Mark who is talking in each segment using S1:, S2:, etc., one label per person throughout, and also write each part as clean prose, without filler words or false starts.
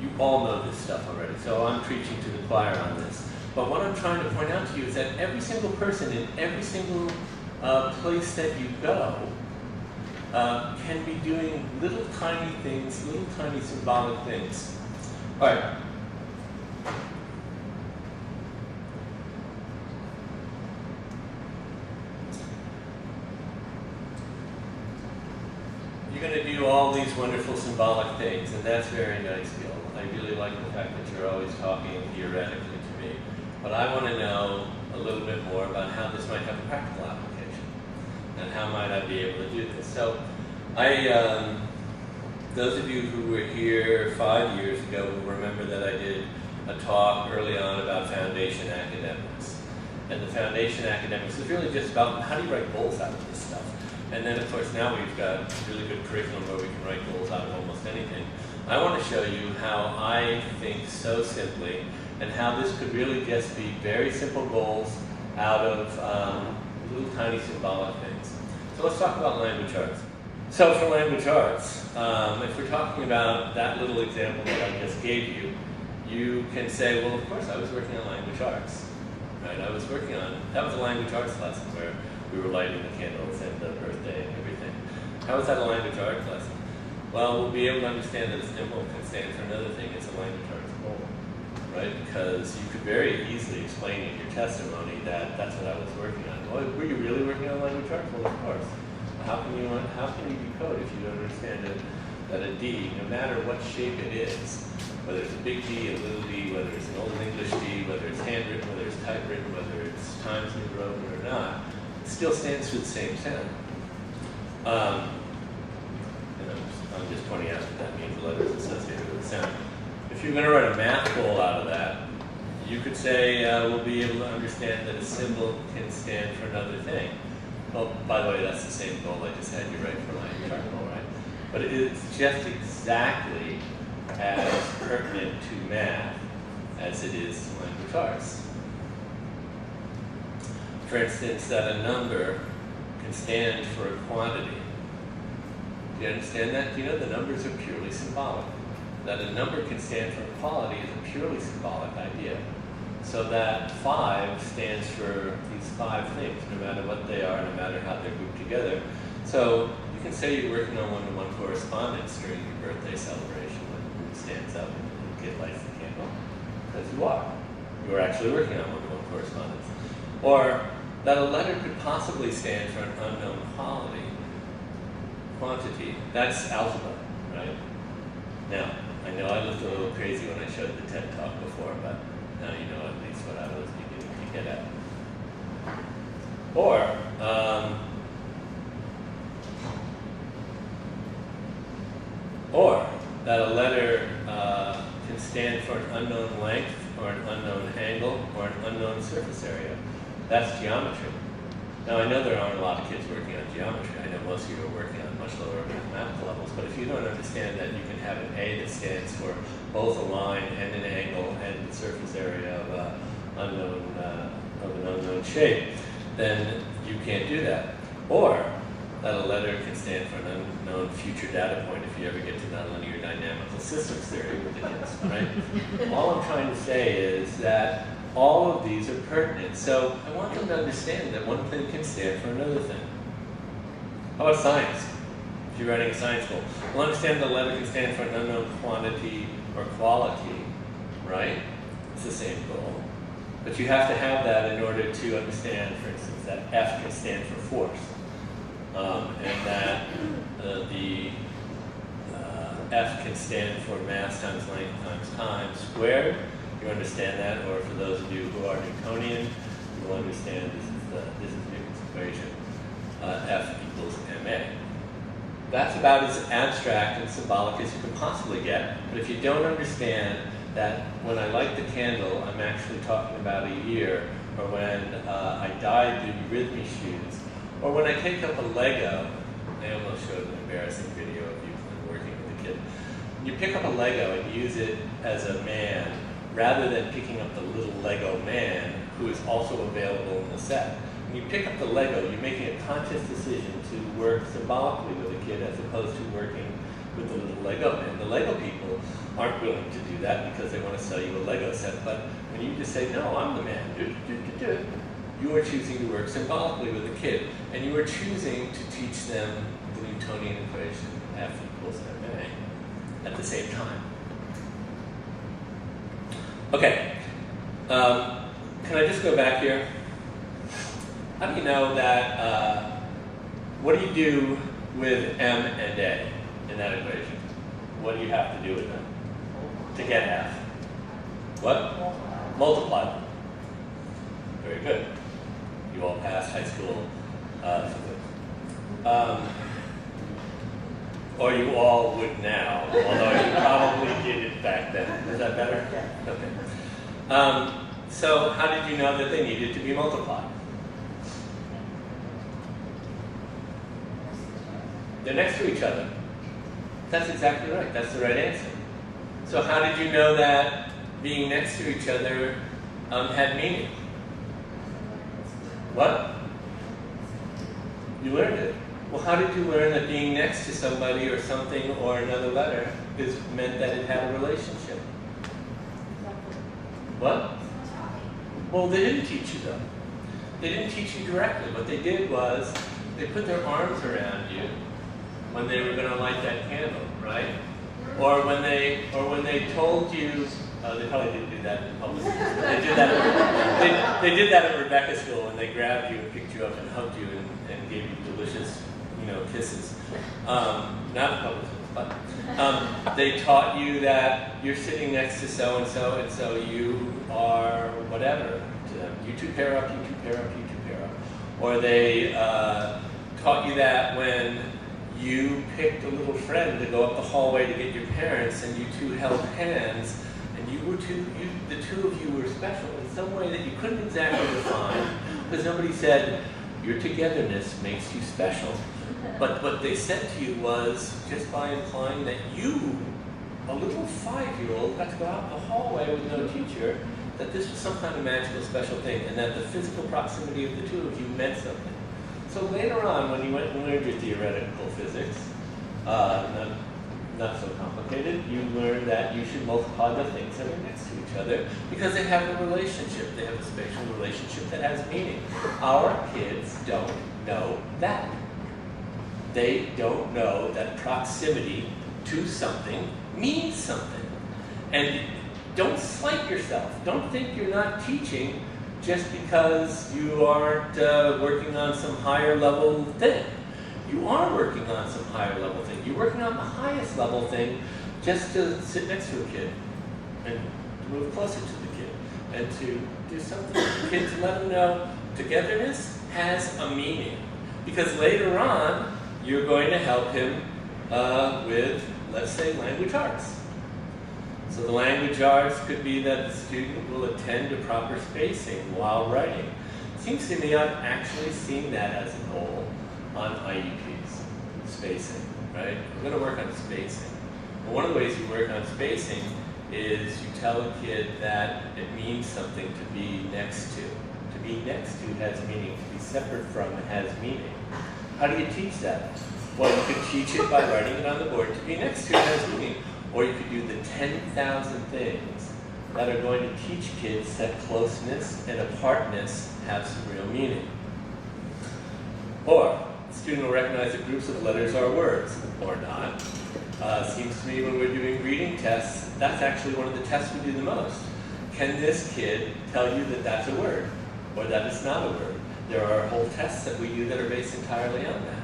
S1: you all know this stuff already, so I'm preaching to the choir on this. But what I'm trying to point out to you is that every single person in every single place that you go can be doing little tiny things, little tiny symbolic things. All right. You're going to do all these wonderful symbolic things, and that's very nice, Gil. I really like the fact that you're always talking theoretically to me. But I want to know a little bit more about how this might have a practical application, and how might I be able to do this. So, those of you who were here 5 years ago will remember that I did a talk early on about foundation academics. And the foundation academics is really just about how do you write goals out of this stuff. And then, of course, now we've got a really good curriculum where we can write goals out of almost anything. I want to show you how I think so simply, and how this could really just be very simple goals out of little tiny symbolic things. So let's talk about language arts. So for language arts, if we're talking about that little example that I just gave you, you can say, well, of course, I was working on language arts. Right? I was working on, that was a language arts lesson where we were lighting the candles and the birthday and everything. How is that a language arts lesson? Well, we'll be able to understand that a symbol can stand for another thing. It's a language arts goal, right? Because you could very easily explain in your testimony that that's what I was working on. Well, were you really working on language arts? Well, of course. How can you decode if you don't understand that a D, no matter what shape it is, whether it's a big D, a little d, whether it's an Old English D, whether it's handwritten, whether it's typewritten, whether it's Times New Roman or not, it still stands for the same sound. I'm just pointing out that that means the letters associated with the sound. If you're going to write a math goal out of that, you could say we'll be able to understand that a symbol can stand for another thing. Well, by the way, that's the same goal I just had you write for language art goal, right? But it's just exactly as pertinent to math as it is to language arts. For instance, that a number can stand for a quantity. Do you understand that? Do you know the numbers are purely symbolic? That a number can stand for quality is a purely symbolic idea. So that 5 stands for these 5 things, no matter what they are, no matter how they're grouped together. So you can say you're working on one-to-one correspondence during your birthday celebration when the group stands up and the kid lights the candle, because you are. You're actually working on one-to-one correspondence. Or that a letter could possibly stand for an unknown quantity. That's algebra, right? Now, I know I looked a little crazy when I showed the TED Talk before, but now you know at least what I was beginning to get at. Or that a letter can stand for an unknown length, or an unknown angle, or an unknown surface area. That's geometry. Now, I know there aren't a lot of kids working on geometry. I know most of you are working on much lower mathematical levels, but if you don't understand that you can have an A that stands for both a line and an angle and the surface area of an unknown shape, then you can't do that. Or that a letter can stand for an unknown future data point if you ever get to nonlinear dynamical systems theory with the kids, right? All I'm trying to say is that all of these are pertinent. So I want them to understand that one thing can stand for another thing. How about science? If you're writing a science goal, well, understand the letter can stand for an unknown quantity or quality, right? It's the same goal. But you have to have that in order to understand, for instance, that F can stand for force. And that the F can stand for mass times length times time squared. You understand that, or for those of you who are Newtonian, you will understand this is Newton's equation, F equals ma. That's about as abstract and symbolic as you can possibly get. But if you don't understand that when I light the candle, I'm actually talking about a year, or when I dye the Eurythmy shoes, or when I take up a Lego, I almost showed an embarrassing video of you working with a kid. You pick up a Lego and use it as a man, rather than picking up the little Lego man who is also available in the set. When you pick up the Lego, you're making a conscious decision to work symbolically with a kid as opposed to working with the little Lego man. The Lego people aren't willing to do that because they want to sell you a Lego set. But when you just say, no, I'm the man, you are choosing to work symbolically with a kid. And you are choosing to teach them the Newtonian equation, F equals ma, at the same time. Okay. Can I just go back here? How do you know that, what do you do with m and a in that equation? What do you have to do with them to get f? What? Multiply them. Very good. You all passed high school. Or you all would now, although you probably did it back then. Is that better? Okay. So how did you know that they needed to be multiplied? They're next to each other. That's exactly right. That's the right answer. So how did you know that being next to each other had meaning? What? You learned it. Well, how did you learn that being next to somebody or something or another letter meant that it had a relationship? What? Well, they didn't teach you though. They didn't teach you directly. What they did was they put their arms around you when they were going to light that candle, right? Or when they told you, they probably didn't do that in public school. They did that. They did that at Rebecca School when they grabbed you and picked you up and hugged you and gave you delicious, kisses. Not in public schools, but they taught you that you're sitting next to so and so you are whatever to them. You two pair up, you two pair up, you two pair up. Or they taught you that when you picked a little friend to go up the hallway to get your parents, and you two held hands, and the two of you were special in some way that you couldn't exactly define, because nobody said, your togetherness makes you special. But what they said to you was, just by implying that you, a little 5-year-old, got to go out the hallway with no teacher, that this was some kind of magical special thing, and that the physical proximity of the two of you meant something. So later on, when you went and learned your theoretical physics, not so complicated, you learned that you should multiply the things that are next to each other because they have a relationship. They have a spatial relationship that has meaning. Our kids don't know that. They don't know that proximity to something means something. And don't slight yourself. Don't think you're not teaching just because you aren't working on some higher level thing. You are working on some higher level thing. You're working on the highest level thing just to sit next to a kid and to move closer to the kid and to do something with the kid to let them know togetherness has a meaning. Because later on, you're going to help him with, let's say, language arts. So the language arts could be that the student will attend to proper spacing while writing. It seems to me I've actually seen that as a goal on IEPs, spacing, right? We're going to work on spacing. Well, one of the ways you work on spacing is you tell a kid that it means something to be next to. To be next to has meaning. To be separate from has meaning. How do you teach that? Well, you could teach it by writing it on the board. To be next to has meaning. Or you could do the 10,000 things that are going to teach kids that closeness and apartness have some real meaning. Or, the student will recognize that groups of letters are words, or not. Seems to me when we're doing reading tests, that's actually one of the tests we do the most. Can this kid tell you that that's a word, or that it's not a word? There are whole tests that we do that are based entirely on that.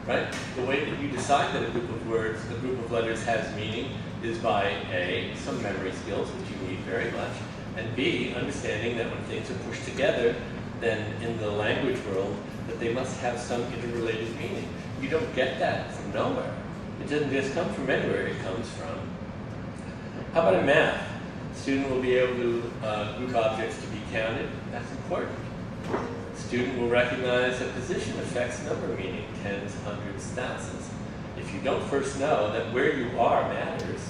S1: Right? The way that you decide that a group of words, a group of letters has meaning is by A, some memory skills, which you need very much, and B, understanding that when things are pushed together, then in the language world, that they must have some interrelated meaning. You don't get that from nowhere. It doesn't just come from anywhere, it comes from. How about in math? The student will be able to group objects to be counted. That's important. Student will recognize that position affects number meaning, tens, hundreds, thousands. If you don't first know that where you are matters,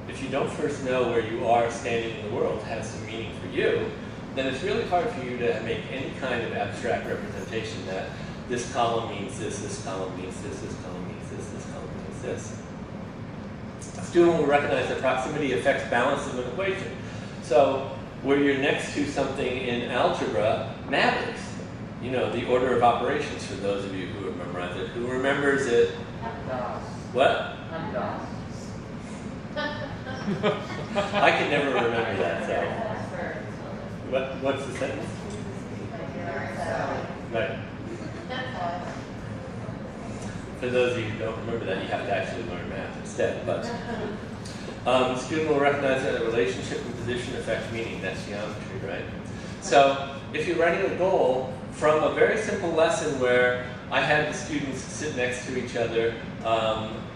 S1: if you don't first know where you are standing in the world has some meaning for you, then it's really hard for you to make any kind of abstract representation that this column means this column means this column means this column means this. A student will recognize that proximity affects balance of an equation. So where you're next to something in algebra matters. You know, the order of operations for those of you who have memorized it. Who remembers it? What? I can never remember that, so. What's the sentence? Right. For those of you who don't remember that, you have to actually learn math instead. But the student will recognize that a relationship and position affect meaning. That's geometry, right? So if you're writing a goal from a very simple lesson where I had the students sit next to each other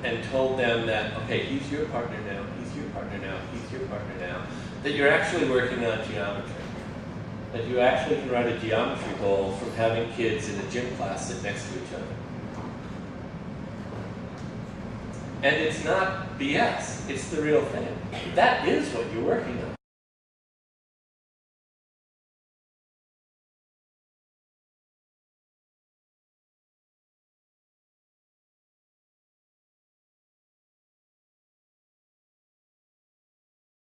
S1: and told them that, okay, he's your partner now, he's your partner now, he's your partner now, that you're actually working on geometry. That you actually can write a geometry goal from having kids in a gym class sit next to each other. And it's not BS, it's the real thing. That is what you're working on.